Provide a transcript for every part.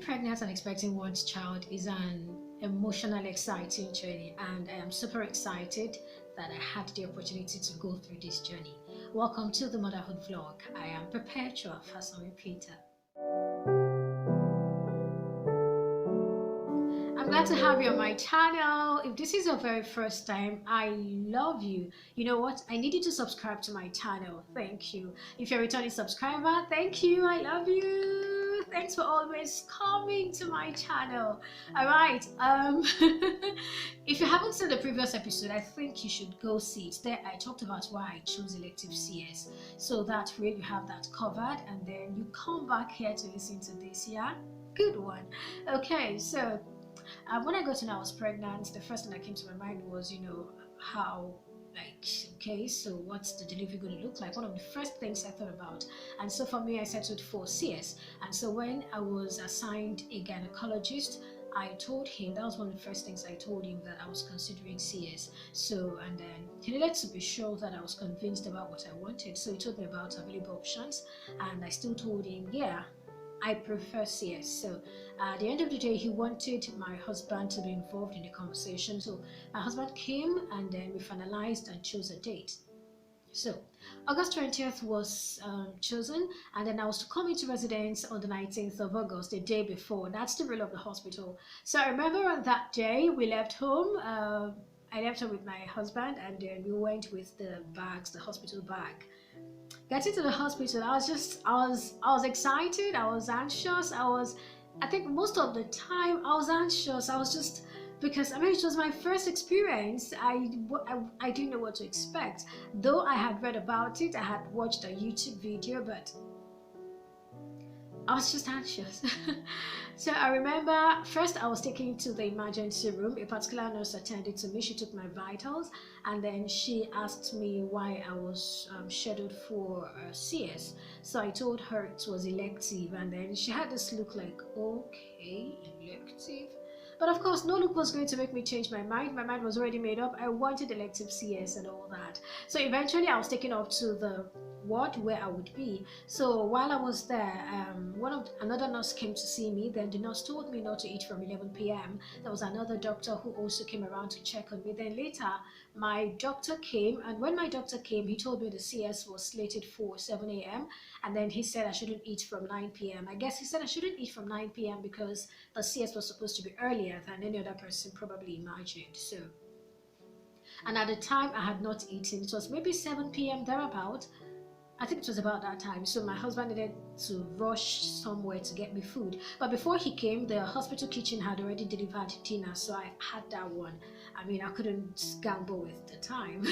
pregnant and expecting one's child is an emotionally exciting journey, and I am super excited that I had the opportunity to go through this journey. Welcome to the motherhood vlog. I am perpetuafasanmipeter. I'm glad to have you on my channel. If this is your very first time, I love you. You know what? I need you to subscribe to my channel. Thank you. If you're a returning subscriber, thank you. I love you. Thanks for always coming to my channel. All right. If you haven't seen the previous episode, I think you should go see it. There I talked about why I chose elective CS, so that way you have that covered, and then you come back here to listen to this. Yeah, good one. Okay, so when I got to know I was pregnant, the first thing that came to my mind was, how, like, okay, so what's the delivery going to look like? One of the first things I thought about. And so for me, I settled for CS. And so when I was assigned a gynecologist, I told him, that was one of the first things I told him, that I was considering CS. So, and then he needed to be sure that I was convinced about what I wanted. So he told me about available options, and I still told him, yeah, I prefer CS. So at the end of the day, he wanted my husband to be involved in the conversation. So my husband came, and then we finalized and chose a date. So August 20th was chosen, and then I was to come into residence on the 19th of August, the day before. That's the rule of the hospital. So I remember on that day we left home. I left home with my husband, and then we went with the bags, the hospital bag. Getting to the hospital, I was excited, I was anxious, I think most of the time I was anxious. I was just, because I mean, it was my first experience. I didn't know what to expect. Though I had read about it, I had watched a YouTube video, but I was just anxious. So I remember first I was taken to the emergency room. A particular nurse attended to me. She took my vitals, and then she asked me why I was scheduled for CS. So I told her it was elective, and then she had this look like, okay, elective. But of course, no look was going to make me change my mind. My mind was already made up. I wanted elective CS and all that. So eventually I was taken up to the ward where I would be. So while I was there, another nurse came to see me. Then the nurse told me not to eat from 11 p.m. There was another doctor who also came around to check on me. Then later my doctor came, and when my doctor came, he told me the CS was slated for 7 a.m. and then he said I shouldn't eat from 9 p.m. I guess he said I shouldn't eat from 9 p.m. because the CS was supposed to be earlier than any other person probably imagined. So, and at the time I had not eaten. It was maybe 7 p.m. thereabout. I think it was about that time. So my husband needed to rush somewhere to get me food. But before he came, the hospital kitchen had already delivered dinner, so I had that one. I mean, I couldn't gamble with the time.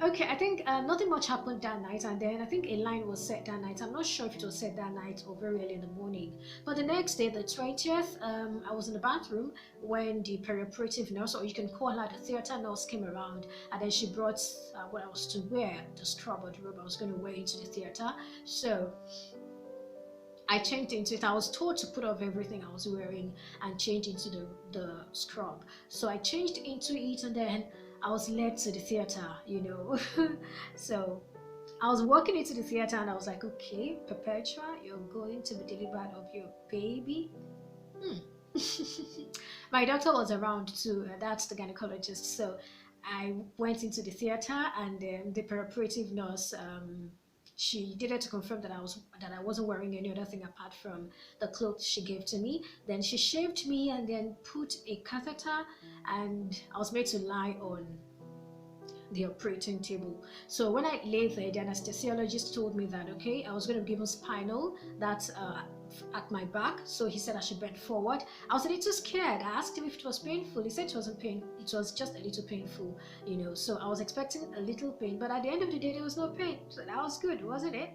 Okay, I think nothing much happened that night, and then I think a line was set that night. I'm not sure if it was set that night or very early in the morning. But the next day, the 20th, I was in the bathroom when the perioperative nurse, or you can call her the theater nurse, came around, and then she brought what I was to wear, the scrub or the robe I was going to wear into the theater. So I changed into it. I was told to put off everything I was wearing and change into the scrub. So I changed into it, and then I was led to the theater, So I was walking into the theater, and I was like, okay, Perpetua, you're going to be delivered of your baby. My doctor was around too, that's the gynecologist. So I went into the theater, and then the perioperative nurse, she needed to confirm that I wasn't wearing any other thing apart from the clothes she gave to me. Then she shaved me and then put a catheter, and I was made to lie on the operating table. So when I lay there, the anesthesiologist told me that, okay, I was going to be given spinal, that's at my back. So he said I should bend forward. I was a little scared. I asked him if it was painful. He said it wasn't pain, it was just a little painful, So I was expecting a little pain, but at the end of the day there was no pain. So that was good, wasn't it?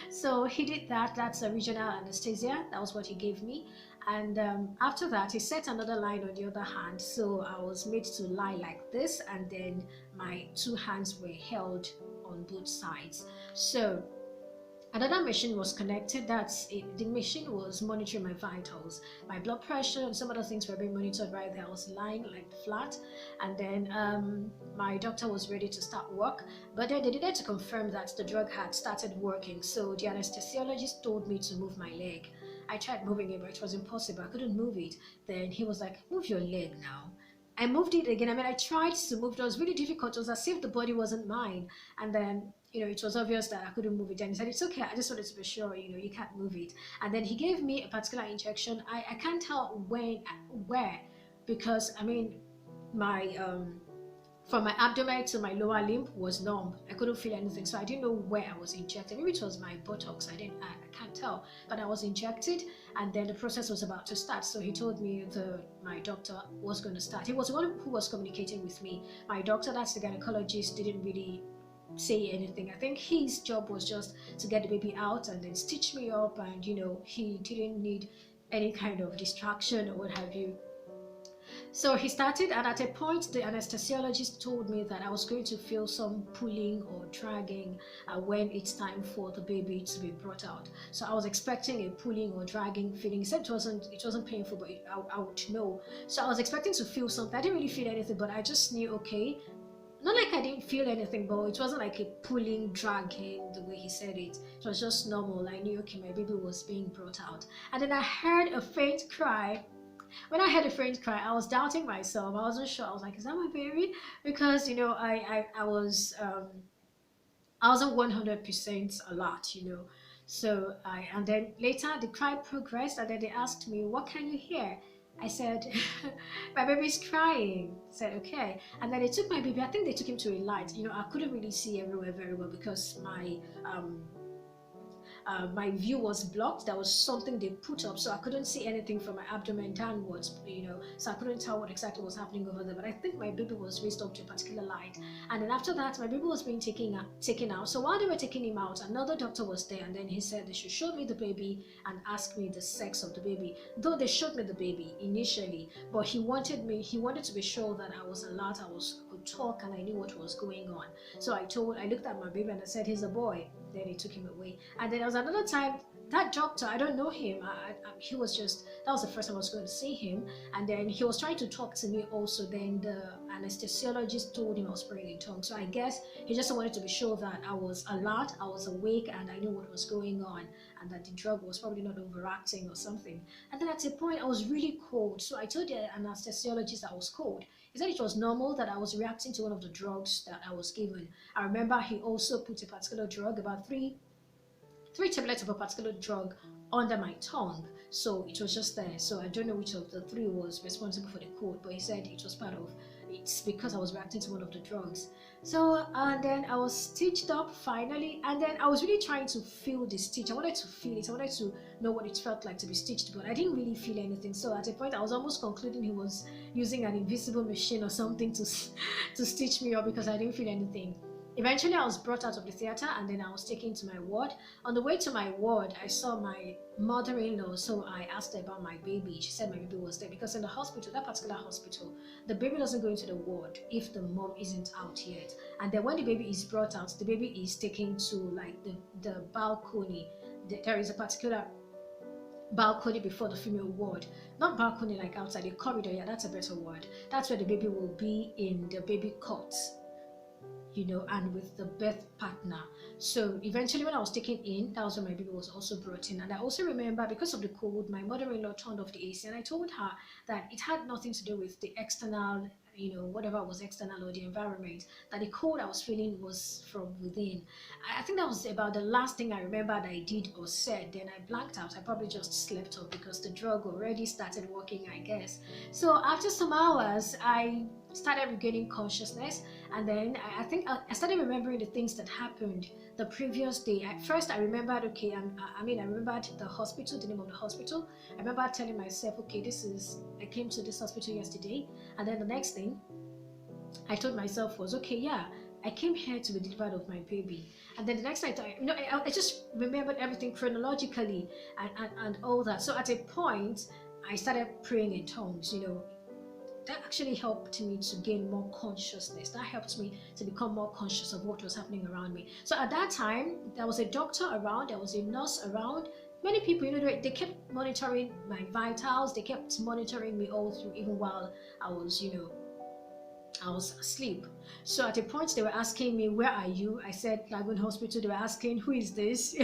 So he did that. That's a regional anesthesia. That was what he gave me. And after that, he set another line on the other hand. So I was made to lie like this, and then my two hands were held on both sides. So another machine was connected. The machine was monitoring my vitals, my blood pressure, and some other things were being monitored right there. I was lying like flat, and then my doctor was ready to start work, but then they needed to confirm that the drug had started working. So the anesthesiologist told me to move my leg, I tried moving it, but it was impossible. I couldn't move it. Then he was like, move your leg now. I moved it again. I mean, I tried to move it. It was really difficult. It was as if the body wasn't mine. And then, it was obvious that I couldn't move it. And he said, it's okay. I just wanted to be sure, you can't move it. And then he gave me a particular injection. I can't tell where, because, I mean, my, from my abdomen to my lower limb was numb. I couldn't feel anything, so I didn't know where I was injected. Maybe it was my buttocks. I can't tell, but I was injected, and then the process was about to start. So he told me my doctor was going to start. He was the one who was communicating with me. My doctor, that's the gynecologist, didn't really say anything. I think his job was just to get the baby out and then stitch me up, and he didn't need any kind of distraction or what have you. So he started, and at a point the anesthesiologist told me that I was going to feel some pulling or dragging when it's time for the baby to be brought out. So I was expecting a pulling or dragging feeling. He said it wasn't painful, but I would know. So I was expecting to feel something. I didn't really feel anything, but I just knew, okay, not like I didn't feel anything, but it wasn't like a pulling, dragging the way he said it. It was just normal. I knew, okay, my baby was being brought out. And then I heard a faint cry. When I heard a faint cry, I was doubting myself. I wasn't sure. I was like, is that my baby? Because I wasn't 100% alert, So and then later the cry progressed, and then they asked me, what can you hear? I said, my baby's crying. I said, okay. And then they took my baby. I think they took him to a light. I couldn't really see everywhere very well because my view was blocked. There was something they put up, so I couldn't see anything from my abdomen downwards, so I couldn't tell what exactly was happening over there. But I think my baby was raised up to a particular light, and then after that my baby was being taken out. So while they were taking him out, another doctor was there, and then he said they should show me the baby and ask me the sex of the baby. Though they showed me the baby initially, but he wanted to be sure that I was alert, could talk, and I knew what was going on. So I looked at my baby and I said, he's a boy. Then he took him away. And then there was another time, that doctor, I don't know him, that was the first time I was going to see him, and then he was trying to talk to me also. Then the anesthesiologist told him I was praying in tongues. So I guess he just wanted to be sure that I was alert, I was awake, and I knew what was going on, and that the drug was probably not overacting or something. And then at a point I was really cold, so I told the anesthesiologist I was cold. He said it was normal that I was reacting to one of the drugs that I was given. I remember he also put a particular drug, about three tablets of a particular drug, under my tongue. So it was just there. So I don't know which of the three was responsible for the cold, but he said it was it's because I was reacting to one of the drugs. So and then I was stitched up finally, and then I was really trying to feel the stitch. I wanted to feel it. I wanted to know what it felt like to be stitched, but I didn't really feel anything. So at a point I was almost concluding he was using an invisible machine or something to stitch me up, because I didn't feel anything. Eventually I was brought out of the theater, and then I was taken to my ward. On the way to my ward, I saw my mother-in-law, so I asked her about my baby. She said my baby was there, because in the hospital, that particular hospital, the baby doesn't go into the ward if the mom isn't out yet. And then when the baby is brought out, the baby is taken to like the balcony. There is a particular balcony before the female ward, not balcony like outside, the corridor. Yeah, that's a better word. That's where the baby will be in the baby cot, and with the birth partner. So eventually when I was taken in, that was when my baby was also brought in. And I also remember, because of the cold, my mother-in-law turned off the AC, and I told her that it had nothing to do with the external, whatever was external or the environment, that the cold I was feeling was from within. I think that was about the last thing I remember that I did or said. Then I blanked out. I probably just slept off because the drug already started working, I guess. So after some hours, I started regaining consciousness, and then I think I started remembering the things that happened the previous day. At first I remembered, okay, I remembered the hospital, the name of the hospital. I remember telling myself, okay, I came to this hospital yesterday. And then the next thing I told myself was, okay, yeah, I came here to be delivered of my baby. And then the next night, I just remembered everything chronologically and all that. So at a point I started praying in tongues. That actually helped me to gain more consciousness. That helped me to become more conscious of what was happening around me. So at that time, there was a doctor around, there was a nurse around, many people, they kept monitoring my vitals, they kept monitoring me all through, even while I was, I was asleep. So at a point they were asking me, where are you? I said, Lagoon Hospital. They were asking, who is this?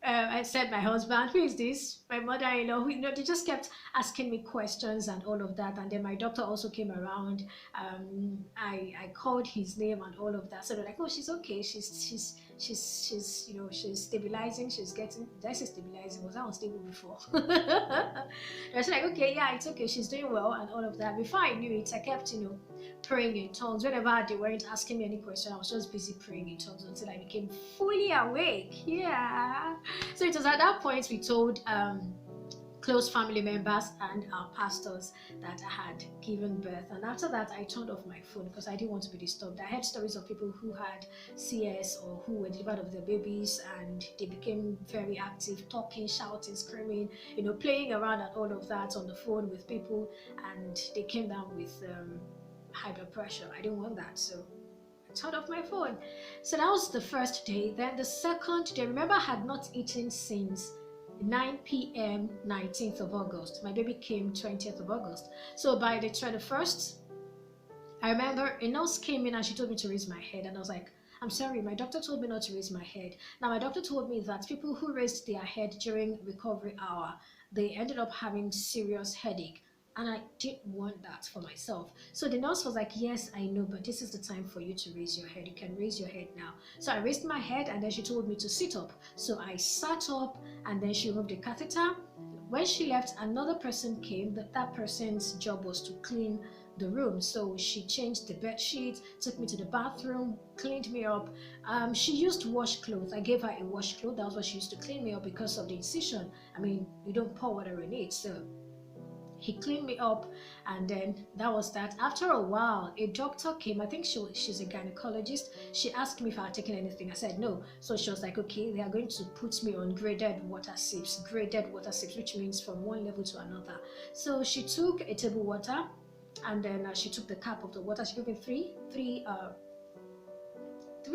I said, my husband, who is this? My mother-in-law, who, they just kept asking me questions and all of that. And then my doctor also came around. I called his name and all of that. So they're like, oh, she's okay. She's she's stabilizing. She's getting, did I say stabilizing? Was I unstable before? I was like, okay, yeah, it's okay. She's doing well and all of that. Before I knew it, I kept, praying in tongues. Whenever they weren't asking me any question, I was just busy praying in tongues until I became fully awake. Yeah. So it was at that point we told close family members and our pastors that I had given birth. And after that, I turned off my phone because I didn't want to be disturbed. I heard stories of people who had CS or who were delivered of their babies and they became very active, talking, shouting, screaming, playing around and all of that on the phone with people, and they came down with high blood pressure. I didn't want that, so I turned off my phone. So that was the first day. Then the second day, remember, I had not eaten since 9 p.m. 19th of August. My baby came 20th of August. So by the 21st, I remember a nurse came in and she told me to raise my head, and I was like, I'm sorry, my doctor told me not to raise my head. Now, my doctor told me that people who raised their head during recovery hour, they ended up having serious headache. And I didn't want that for myself. So the nurse was like, yes, I know, but this is the time for you to raise your head. You can raise your head now. So I raised my head and then she told me to sit up. So I sat up and then she removed the catheter. When she left, another person came. That person's job was to clean the room. So she changed the bed sheet, took me to the bathroom, cleaned me up. She used washcloth. I gave her a washcloth. That was what she used to clean me up because of the incision. I mean, you don't pour water in it, so he cleaned me up, and then that was that. After a while, a doctor came. I think she's a gynecologist. She asked me if I had taken anything. I said no. So she was like, okay, they are going to put me on graded water sips, which means from one level to another. So she took a table water, and then she took the cap of the water. She gave me three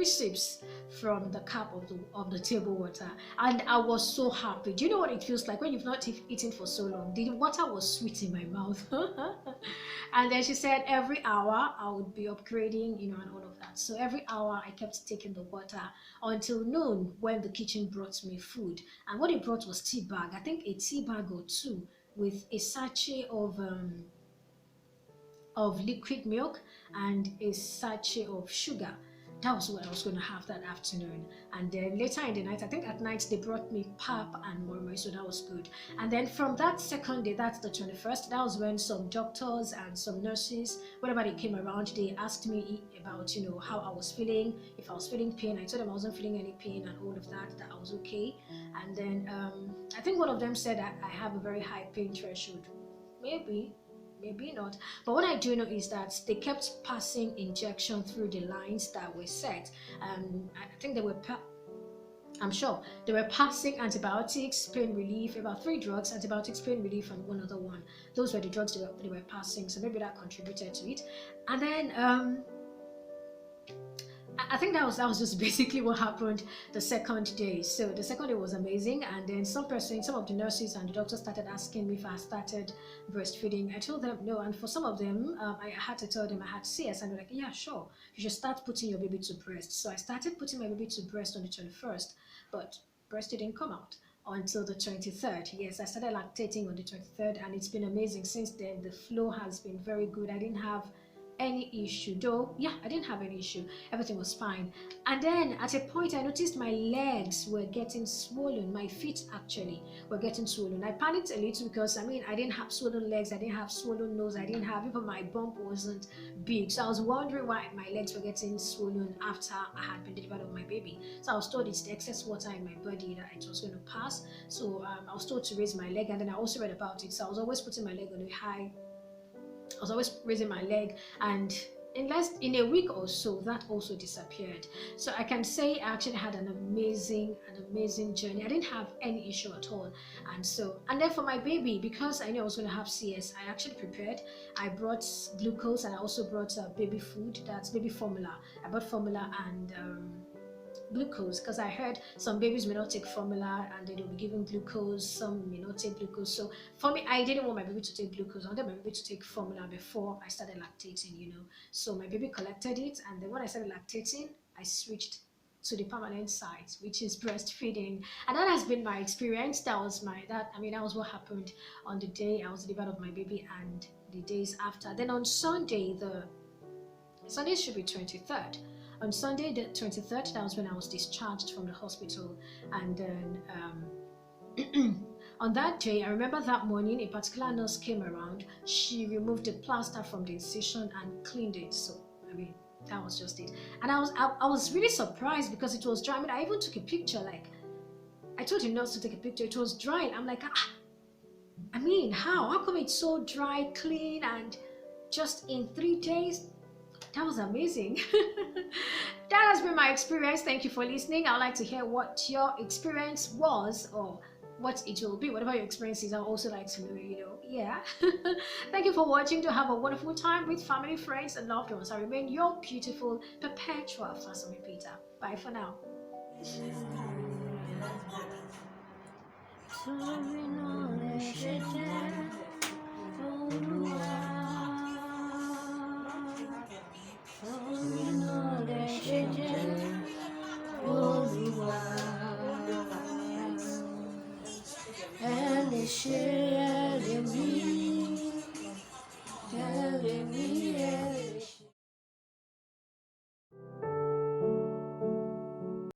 sips from the cup of the table water, and I was so happy. Do you know what it feels like when you've not eaten for so long? The water was sweet in my mouth. And then she said every hour I would be upgrading, and all of that. So every hour I kept taking the water until noon, when the kitchen brought me food. And what it brought was tea bag. I think a tea bag or two with a sachet of liquid milk and a sachet of sugar. That was what I was going to have that afternoon. And then later in the night, I think at night, they brought me pap and mormoi, so that was good. And then from that second day, that's the 21st, that was when some doctors and some nurses, whenever they came around, they asked me about, how I was feeling, if I was feeling pain. I told them I wasn't feeling any pain and all of that, that I was okay. And then I think one of them said that I have a very high pain threshold. Maybe not, but what I do know is that they kept passing injection through the lines that were set. I think I'm sure they were passing antibiotics, pain relief, about 3 drugs, antibiotics, pain relief, and one other one. Those were the drugs they were passing, so maybe that contributed to it. And then I think that was just basically what happened the second day. So the second day was amazing, and then some of the nurses and the doctors started asking me if I started breastfeeding. I told them no, and for some of them, I had to tell them I had CS, and they're like, yeah, sure, you should start putting your baby to breast. So I started putting my baby to breast on the 21st, but breast didn't come out until the 23rd. Yes, I started lactating on the 23rd, and it's been amazing since then. The flow has been very good. I didn't have any issue, though. Yeah, I didn't have any issue, everything was fine. And then at a point I noticed my legs were getting swollen, my feet actually were getting swollen. I panicked a little because I didn't have swollen legs, I didn't have swollen nose, I didn't have, even my bump wasn't big. So I was wondering why my legs were getting swollen after I had been delivered of my baby. So I was told it's the excess water in my body that it was going to pass. So I was told to raise my leg, and then I also read about it. So I was always putting my leg on a high, I was always raising my leg, and in a week or so that also disappeared. So I can say I actually had an amazing journey. I didn't have any issue at all. And then for my baby, because I knew I was going to have CS, I actually prepared. I brought glucose, and I also brought baby food, that's baby formula. I brought formula and glucose, because I heard some babies may not take formula and they'll be given glucose, some may not take glucose. So for me, I didn't want my baby to take glucose. I wanted my baby to take formula before I started lactating, So my baby collected it, and then when I started lactating, I switched to the permanent site, which is breastfeeding. And that has been my experience. That was what happened on the day I was delivered of my baby and the days after. Then on Sunday, Sunday should be 23rd. On Sunday the 23rd, that was when I was discharged from the hospital. And then on that day, I remember that morning, a particular nurse came around. She removed the plaster from the incision and cleaned it. So, that was just it. And I was really surprised because it was dry. I even took a picture. Like, I told the nurse to take a picture. It was dry. I'm like, how come it's so dry, clean, and just in 3 days? That was amazing. That has been my experience. Thank you for listening. I'd like to hear what your experience was, or what it will be. Whatever your experience is, I'd also like to know, yeah. Thank you for watching. To have a wonderful time with family, friends, and loved ones. I remain your beautiful, perpetual Fasanmi-Peter. Bye for now. Oh,